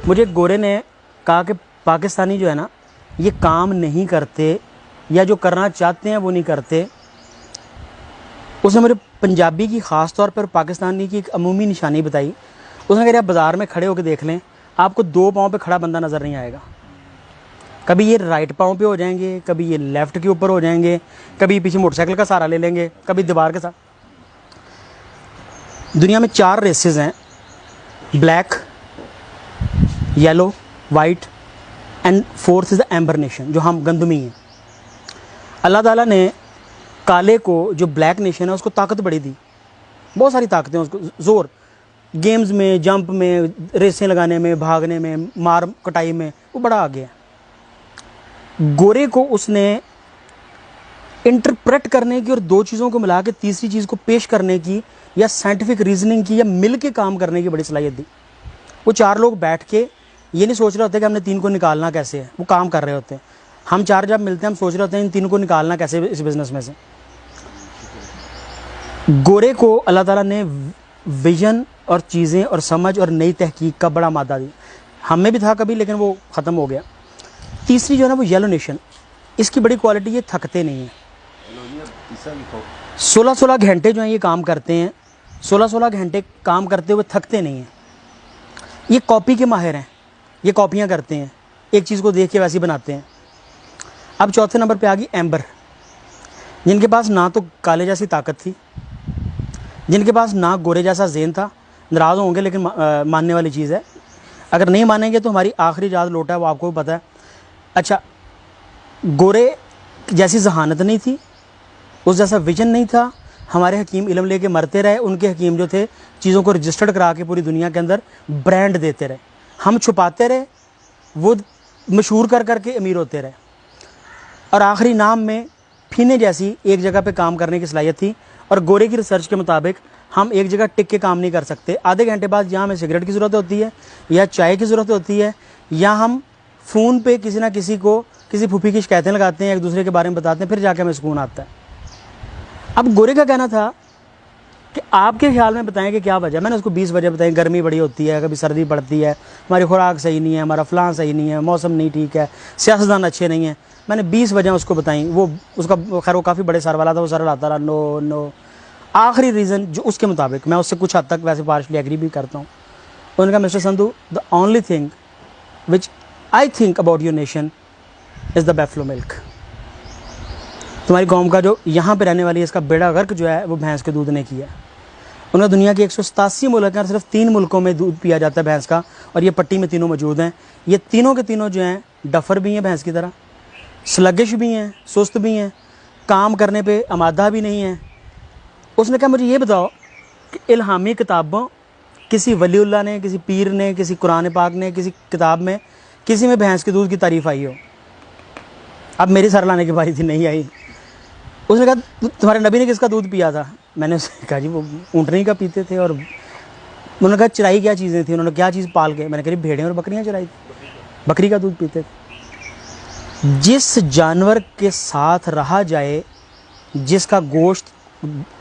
मुझे एक गोरे ने कहा कि पाकिस्तानी जो है ना, ये काम नहीं करते या जो करना चाहते हैं वो नहीं करते। उसने मुझे पंजाबी की ख़ास तौर पर पाकिस्तानी की एक अमूमी निशानी बताई। उसने कहा, बाज़ार में खड़े होकर देख लें, आपको दो पाँव पे खड़ा बंदा नज़र नहीं आएगा। कभी ये राइट पाँव पे हो जाएंगे, कभी ये लेफ़्ट के ऊपर हो जाएंगे, कभी पीछे मोटरसाइकिल का सहारा ले लेंगे, कभी दीवार के साथ। दुनिया में 4 रेसेस हैं, black, yellow, white and 4th is the amber nation, जो हम गंदमी हैं। अल्लाह ताला ने काले को, जो ब्लैक नेशन है, उसको ताकत बड़ी दी, बहुत सारी ताकतें उसको, ज़ोर, गेम्स में, जंप में, रेसें लगाने में, भागने में, मार कटाई में, वो बड़ा आगे है। गोरे को उसने इंटरप्रेट करने की और 2 चीज़ों को मिला के तीसरी चीज़ को पेश करने की या साइंटिफिक रीजनिंग की या मिल के काम करने की बड़ी सलाहियत दी। वो 4 लोग बैठ के ये नहीं सोच रहे होते कि हमने 3 को निकालना कैसे है, वो काम कर रहे होते हैं। हम 4 जब मिलते हैं, हम सोच रहे होते हैं इन 3 को निकालना कैसे इस बिज़नेस में से। गोरे को अल्लाह ताला ने विजन और चीज़ें और समझ और नई तहकीक का बड़ा मादा दिया। हम में भी था कभी, लेकिन वो ख़त्म हो गया। तीसरी जो है ना, वो येलो नेशन, इसकी बड़ी क्वालिटी, ये थकते नहीं हैं। 16-16 घंटे जो है ये काम करते हैं, 16-16 घंटे काम करते हुए थकते नहीं हैं। ये कॉपी के माहिर हैं, ये कॉपियाँ करते हैं, एक चीज़ को देख के वैसे ही बनाते हैं। अब चौथे नंबर पे आ गई एम्बर, जिनके पास ना तो काले जैसी ताकत थी, जिनके पास ना गोरे जैसा ज़ेन था। नाराज़ होंगे लेकिन मानने वाली चीज़ है, अगर नहीं मानेंगे तो हमारी आखिरी याद लौटा है, वो आपको भी पता है। अच्छा, गोरे जैसी जहानत नहीं थी, उस जैसा विजन नहीं था। हमारे हकीम इल्म लेके मरते रहे, उनके हकीम जो थे चीज़ों को रजिस्टर्ड करा के पूरी दुनिया के अंदर ब्रांड देते रहे। हम छुपाते रहे, वो मशहूर कर करके अमीर होते रहे। और आखिरी नाम में फीने जैसी एक जगह पे काम करने की सलाहियत थी। और गोरे की रिसर्च के मुताबिक हम एक जगह टिक के काम नहीं कर सकते। आधे घंटे बाद या हमें सिगरेट की ज़रूरत होती है, या चाय की ज़रूरत होती है, या हम फ़ोन पे किसी ना किसी को, किसी फूफी की शिकायतें लगाते हैं, एक दूसरे के बारे में बताते हैं, फिर जाके हमें सुकून आता है। अब गोरे का कहना था कि आपके ख्याल में बताएं कि क्या वजह। मैंने उसको 20 वजह बताई। गर्मी बड़ी होती है, कभी सर्दी पड़ती है, हमारी खुराक सही नहीं है, हमारा फ़लाँ सही नहीं है, मौसम नहीं ठीक है, सियासतदान अच्छे नहीं हैं। मैंने 20 वजह उसको बताई। वो उसका खैर वो काफ़ी बड़े सर वाला था, वो सर आता रहा नो नो। आखिरी रीज़न जो उसके मुताबिक, मैं उससे कुछ हद तक वैसे पार्शली एग्री भी करता हूँ, उन्होंने कहा, mister Sandhu, the only thing which I think about your nation is the buffalo milk. तुम्हारी कौम का जो यहाँ पे रहने वाली है, इसका बेड़ा गर्क जो है वो भैंस के दूध ने किया है। उन्होंने दुनिया के 187 मुल्क हैं, सिर्फ 3 मुल्कों में दूध पिया जाता है भैंस का, और ये पट्टी में तीनों मौजूद हैं। ये तीनों के तीनों जो हैं डफर भी हैं भैंस की तरह, स्लगिश भी हैं, सुस्त भी हैं, काम करने पे आमादा भी नहीं है। उसने कहा, मुझे ये बताओ कि इल्हामी किताबों, किसी वलीउल्लाह ने, किसी पीर ने, किसी कुरान पाक ने, किसी किताब में, किसी में भैंस के दूध की तारीफ़ आई हो? अब मेरी सर लाने की बारी थी, नहीं आई। उसने कहा, तुम्हारे नबी ने किसका दूध पिया था? मैंने उससे कहा, जी वो ऊँटनी का पीते थे। और उन्होंने कहा, चराई क्या चीज़ें थी? उन्होंने क्या चीज़ पाल के? मैंने कहा, भेड़ें और बकरियाँ चराई थी, बकरी का दूध पीते थे। जिस जानवर के साथ रहा जाए, जिसका गोश्त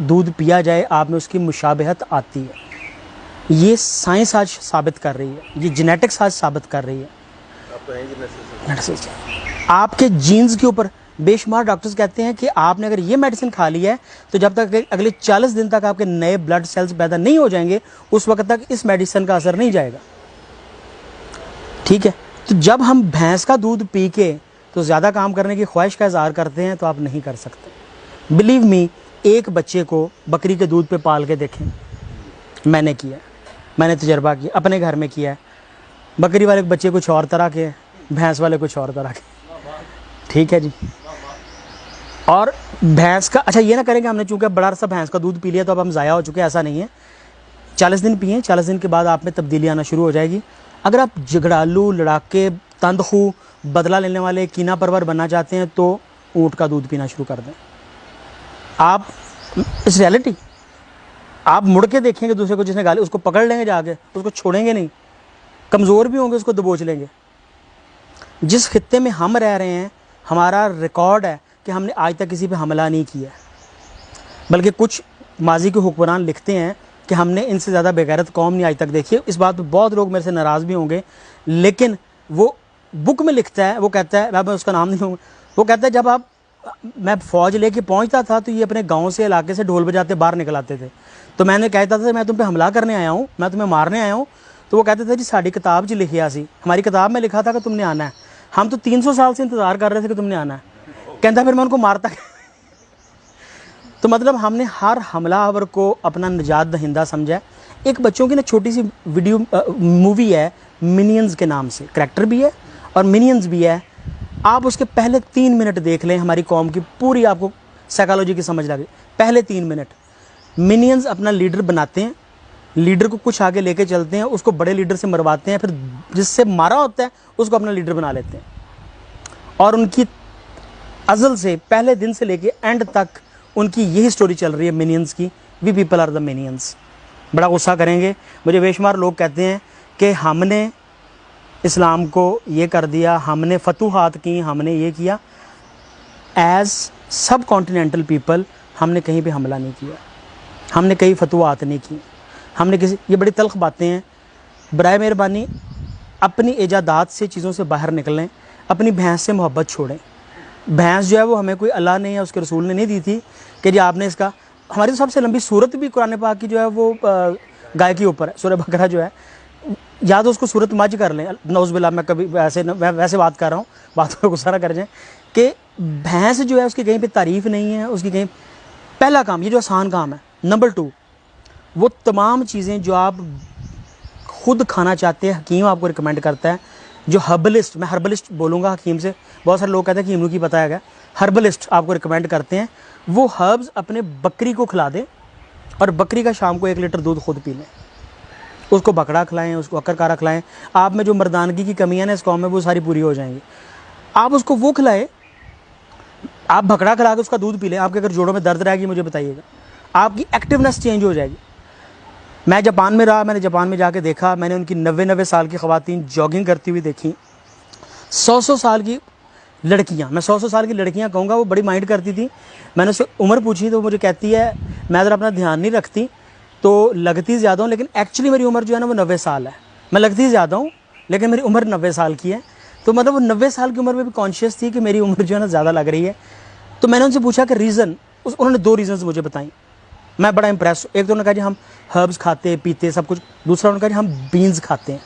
दूध पिया जाए, आप में उसकी मुशाबहत आती है। ये साइंस आज साबित कर रही है, ये जेनेटिक्स आज साबित कर रही है। आपके जीन्स के ऊपर बेशुमार डॉक्टर्स कहते हैं कि आपने अगर ये मेडिसिन खा ली है तो जब तक अगले 40 दिन तक आपके नए ब्लड सेल्स पैदा नहीं हो जाएंगे, उस वक्त तक इस मेडिसिन का असर नहीं जाएगा। ठीक है, तो जब हम भैंस का दूध पी के तो ज़्यादा काम करने की ख्वाहिश का इज़हार करते हैं, तो आप नहीं कर सकते। बिलीव मी, एक बच्चे को बकरी के दूध पे पाल के देखें, मैंने किया, मैंने तजर्बा किया, अपने घर में किया है। बकरी वाले बच्चे कुछ और तरह के, भैंस वाले कुछ और तरह के। ठीक है जी। और भैंस का, अच्छा ये ना करेंगे हमने चूँकि बड़ा सा भैंस का दूध पी लिया तो अब हम ज़ाया हो चुके हैं, ऐसा नहीं है। 40 दिन पिए, 40 दिन के बाद आप में तब्दीली आना शुरू हो जाएगी। अगर आप झगड़ालू, लड़ाके, तंदखू, बदला लेने वाले, कीना परवर बनना चाहते हैं तो ऊँट का दूध पीना शुरू कर दें। आप इस रियलिटी आप मुड़ के देखेंगे दूसरे को, जिसने गाली, उसको पकड़ लेंगे जाके, उसको छोड़ेंगे नहीं। कमज़ोर भी होंगे, उसको दबोच लेंगे। जिस खित्ते में हम रह रहे हैं, हमारा रिकॉर्ड है कि हमने आज तक किसी पे हमला नहीं किया, बल्कि कुछ माजी के हुक्मरान लिखते हैं कि हमने इनसे ज़्यादा बेगैरत कौम नहीं आज तक देखी। इस बात पर बहुत लोग मेरे से नाराज़ भी होंगे, लेकिन वो बुक में लिखता है, वो कहता है, मैं उसका नाम नहीं लूँगा, वो कहता है जब मैं फ़ौज लेके पहुंचता था तो ये अपने गांव से, इलाके से ढोल बजाते बाहर निकल आते थे। तो मैंने कहता था मैं तुम पे हमला करने आया हूँ, मैं तुम्हें मारने आया हूँ। तो वो कहते थे जी साड़ी किताब च लिखिया सी, हमारी किताब में लिखा था कि तुमने आना है, हम तो 300 साल से इंतज़ार कर रहे थे कि तुमने आना है। कहता फिर मैं उनको मारता तो मतलब हमने हर हमलावर को अपना निजात दहिंदा समझा है। एक बच्चों की ना छोटी सी वीडियो मूवी है मिनियंस के नाम से, करैक्टर भी है और मिनियंस भी है। आप उसके पहले 3 मिनट देख लें, हमारी कौम की पूरी आपको साइकोलॉजी की समझ लगे। पहले 3 मिनट मिनियंस अपना लीडर बनाते हैं, लीडर को कुछ आगे लेके चलते हैं, उसको बड़े लीडर से मरवाते हैं, फिर जिससे मारा होता है उसको अपना लीडर बना लेते हैं। और उनकी अज़ल से पहले दिन से लेके एंड तक उनकी यही स्टोरी चल रही है मिनियंस की। We people are the minions. बड़ा गुस्सा करेंगे, मुझे बेशुमार लोग कहते हैं कि हमने इस्लाम को ये कर दिया, हमने फतूहात की, हमने ये किया। एज सब कॉन्टिनेंटल पीपल हमने कहीं पे हमला नहीं किया, हमने कहीं फतूहात नहीं की, हमने किसी, ये बड़ी तल्ख बातें हैं। बराए मेहरबानी अपनी इजादात से चीज़ों से बाहर निकलें, अपनी भैंस से मोहब्बत छोड़ें। भैंस जो है वो हमें कोई अल्लाह ने या उसके रसूल ने नहीं दी थी कि जी आपने इसका, हमारी तो सबसे लंबी सूरत भी कुरान पाक की जो है वो गाय के ऊपर है, सूरह बकरा जो है, या तो उसको सूरत मज कर लें, नौज़बिल्लाह, मैं कभी वैसे बात कर रहा हूँ, बात को गुस्सा ना कर जाएँ, कि भैंस जो है उसकी कहीं पे तारीफ़ नहीं है, उसकी कहीं। पहला काम, ये जो आसान काम है। नंबर 2, वो तमाम चीज़ें जो आप खुद खाना चाहते हैं, हकीम आपको रिकमेंड करता है, जो हर्बलिस्ट, मैं हर्बलिस्ट बोलूँगा हकीम से, बहुत सारे लोग कहते हैं कि हकीम की पता है, हर्बलिस्ट आपको रिकमेंड करते हैं, वो हर्ब्स अपने बकरी को खिला दें और बकरी का शाम को 1 लीटर दूध खुद पी लें। उसको बकरा खिलाएं, उसको अक्कर खिलाएं। आप में जो मर्दानगी की कमी है ना इस कौम में, वो सारी पूरी हो जाएंगी। आप उसको वो खिलाएं, आप बकरा खिला के उसका दूध पी लें, आपके अगर जोड़ों में दर्द रहेगी मुझे बताइएगा, आपकी एक्टिवनेस चेंज हो जाएगी। मैं जापान में रहा, मैंने जापान में जाके देखा, मैंने उनकी 90 साल की ख़वातीन जॉगिंग करती हुई देखी। 100 साल की लड़कियां, मैं 100 साल की लड़कियां कहूँगा, वो बड़ी माइंड करती थी। मैंने उससे उम्र पूछी तो मुझे कहती है मैं अगर अपना ध्यान नहीं रखती तो लगती ज़्यादा हूँ, लेकिन एक्चुअली मेरी उम्र जो है ना वो 90 साल है। मैं लगती ज़्यादा हूँ लेकिन मेरी उम्र 90 साल की है। तो मतलब वो 90 साल की उम्र में भी कॉन्शियस थी कि मेरी उम्र जो है ना ज़्यादा लग रही है। तो मैंने उनसे पूछा कि रीज़न, उन्होंने 2 रीज़न्स मुझे बताई। मैं बड़ा इंप्रेस, एक तो उन्होंने कहा जी हम हर्ब्स खाते पीते सब कुछ, दूसरा उन्होंने कहा जी हम बीन्स खाते हैं,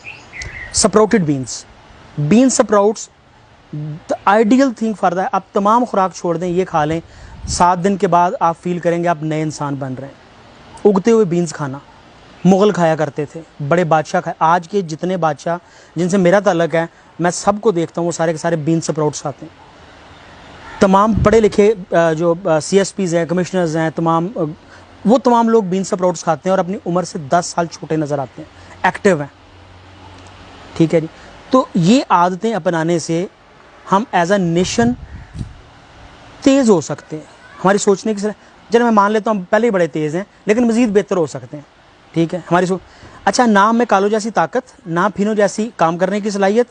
sprouted beans, bean sprouts the ideal thing for that. आप तमाम खुराक छोड़ दें, ये खा लें, 7 दिन के बाद आप फील करेंगे आप नए इंसान बन रहे हैं। उगते हुए बीन्स खाना, मुग़ल खाया करते थे, बड़े बादशाह खाए। आज के जितने बादशाह जिनसे मेरा ताल्लुक है, मैं सबको देखता हूँ वो सारे के सारे बीन स्प्राउट्स खाते हैं। तमाम पढ़े लिखे जो CSPs हैं, कमिश्नर्स हैं, वो तमाम लोग बीन स्प्राउट्स खाते हैं और अपनी उम्र से 10 साल छोटे नज़र आते हैं, एक्टिव हैं। ठीक है जी। तो ये आदतें अपनाने से हम एज अ नेशन तेज़ हो सकते हैं। हमारी सोचने की, चलो मैं मान लेता हूँ हम पहले ही बड़े तेज़ हैं, लेकिन मज़ीद बेहतर हो सकते हैं। ठीक है, हमारी सोच। अच्छा, ना में कालो जैसी ताकत, ना फिनो जैसी काम करने की सलाहियत,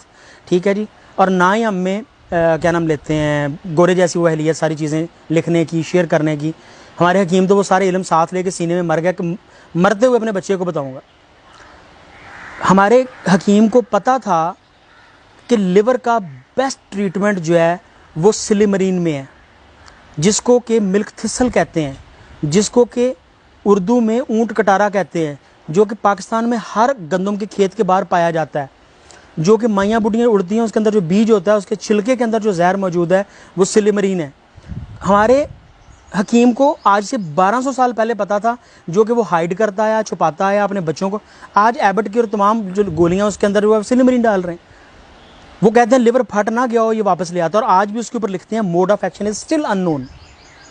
ठीक है जी, और ना ही हम में क्या नाम लेते हैं, गोरे जैसी वो अहलियत, सारी चीज़ें लिखने की, शेयर करने की। हमारे हकीम तो वो सारे इल्म साथ लेके सीने में मर गया कि मरते हुए अपने बच्चे को बताऊँगा। हमारे हकीम को पता था कि लिवर का बेस्ट ट्रीटमेंट जो है वो सिलिमरीन में है, जिसको कि मिल्क थिसल कहते हैं, जिसको कि उर्दू में ऊंट कटारा कहते हैं, जो कि पाकिस्तान में हर गंदम के खेत के बाहर पाया जाता है, जो कि माइयाँ बुढ़ियाँ उड़ती हैं, उसके अंदर जो बीज होता है, उसके छिलके के अंदर जो जहर मौजूद है वो सिलिमरीन है। हमारे हकीम को आज से 1200 साल पहले पता था, जो कि वो हाइड करता आया, छुपाता आया अपने बच्चों को। आज एबट की और तमाम जो गोलियाँ उसके अंदर वो सिलिमरीन डाल रहे हैं। वो कहते हैं लिवर फट ना गया हो, ये वापस ले आता है। और आज भी उसके ऊपर लिखते हैं mode of action is still unknown,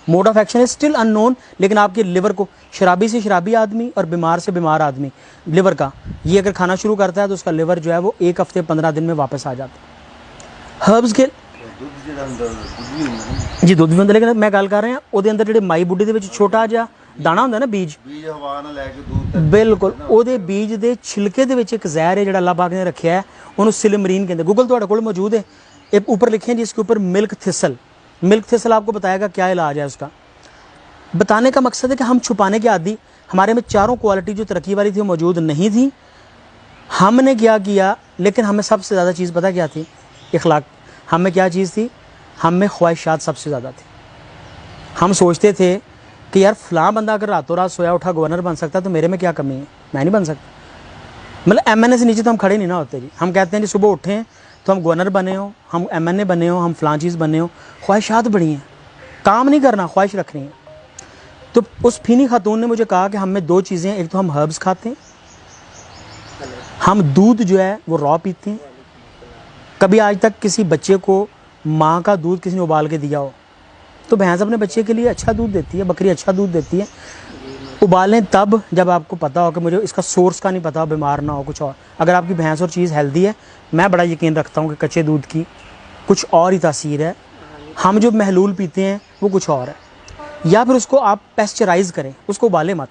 mode of action is still unknown. लेकिन आपके लिवर को, शराबी से शराबी आदमी और बीमार से बीमार आदमी, लिवर का ये अगर खाना शुरू करता है तो उसका लिवर जो है वो 1 हफ्ते 15 दिन में वापस आ जाता है। हर्ब्स के जी दुध भी होंगे, लेकिन मैं गल कर रहा ਉਹਦੇ अंदर ਜਿਹੜੇ ਮਾਈ ਬੁੱਢੀ ਦੇ ਵਿੱਚ ਛੋਟਾ ਜਿਹਾ ਦਾਣਾ ਹੁੰਦਾ ਨਾ, ਬੀਜ ਹਵਾ ਨਾਲ ਲੈ ਕੇ दूध, बिल्कुल ਉਹਦੇ ਬੀਜ ਦੇ छिलके ਦੇ ਵਿੱਚ ਇੱਕ ਜ਼ਹਿਰ है ਜਿਹੜਾ अल्लाह पाक ने रखा है, ਉਹਨੂੰ सिलिमरीन कहते हैं। गूगल ਤੁਹਾਡੇ ਕੋਲ मौजूद है, एक ऊपर लिखे हैं जिसके ऊपर मिल्क थिसल। मिल्क थिसल आपको बताएगा क्या इलाज है उसका। बताने का मकसद है कि हम छुपाने के आदी, हमारे में चारों क्वालिटी जो तरक्की वाली थी वो मौजूद नहीं थी। हमने क्या किया, लेकिन हमें सबसे ज़्यादा चीज़ पता क्या थी? इखलाक। हमें क्या चीज़ थी? हम में ख्वाहिशात सबसे ज़्यादा थी। हम सोचते थे कि यार फ़लाँ बंदा अगर रातों रात सोया उठा गवर्नर बन सकता तो मेरे में क्या कमी है, मैं नहीं बन सकता। मतलब एमएनए से नीचे तो हम खड़े नहीं ना होते जी। हम कहते हैं जी सुबह उठें तो हम गवर्नर बने हो, हम एमएनए बने हो, हम फ़लाँ चीज़ बने हो। ख्वाहिशात बड़ी हैं, काम नहीं करना, ख्वाहिश रखनी है। तो उस फीनी खातून ने मुझे कहा कि हम में दो चीज़ें हैं, एक तो हम हर्ब्स खाते हैं, हम दूध जो है वो रॉ पीते हैं। कभी आज तक किसी बच्चे को माँ का दूध किसी ने उबाल के दिया हो? तो भैंस अपने बच्चे के लिए अच्छा दूध देती है, बकरी अच्छा दूध देती है। उबालें तब जब आपको पता हो कि मुझे इसका सोर्स का नहीं पता हो, बीमार ना हो कुछ और। अगर आपकी भैंस और चीज़ हेल्दी है, मैं बड़ा यकीन रखता हूँ कि कच्चे दूध की कुछ और ही तासीर है। हम जो महलूल पीते हैं वो कुछ और है। या फिर उसको आप पेस्चराइज़ करें, उसको उबालें मत।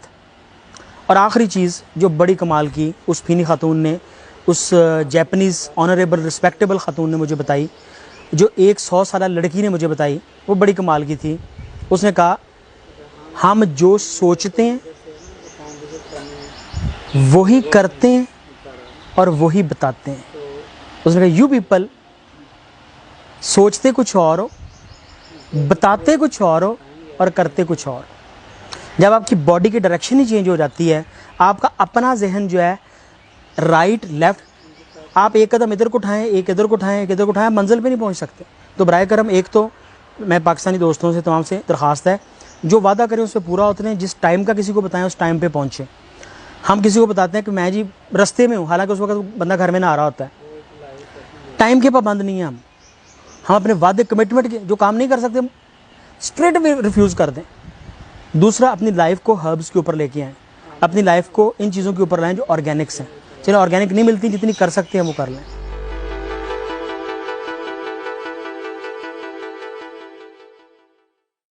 और आखिरी चीज़ जो बड़ी कमाल की उस फीनी खातून ने, उस जैपनीज़ ऑनरेबल रिस्पेक्टेबल खातून ने मुझे बताई, जो एक 100 साल लड़की ने मुझे बताई, वो बड़ी कमाल की थी। उसने कहा हम जो सोचते हैं वही करते हैं और वही बताते हैं। उसने कहा यू पीपल सोचते कुछ और हो, बताते कुछ और हो और करते कुछ और। जब आपकी बॉडी की डायरेक्शन ही चेंज हो जाती है, आपका अपना जहन जो है राइट लेफ्ट, आप एक कदम इधर को उठाएं, एक इधर को उठाएं, एक इधर को उठाएं, मंजिल पे नहीं पहुंच सकते। तो बराए करम, एक तो मैं पाकिस्तानी दोस्तों से तमाम से दरख्वास्त है, जो वादा करें उस पर पूरा होते हैं। जिस टाइम का किसी को बताएं उस टाइम पे पहुँचें। हम किसी को बताते हैं कि मैं जी रास्ते में हूँ, हालांकि उस वक्त बंदा घर में ना आ रहा होता है। टाइम के पाबंद नहीं है हम अपने वादे कमिटमेंट के जो काम नहीं कर सकते हम स्ट्रेट रिफ्यूज़ कर दें। दूसरा, अपनी लाइफ को हर्ब्स के ऊपर लेके आएँ, अपनी लाइफ को इन चीज़ों के ऊपर लाएँ जो ऑर्गेनिक्स हैं। चलो ऑर्गेनिक नहीं मिलती, जितनी कर सकते हैं वो कर लें।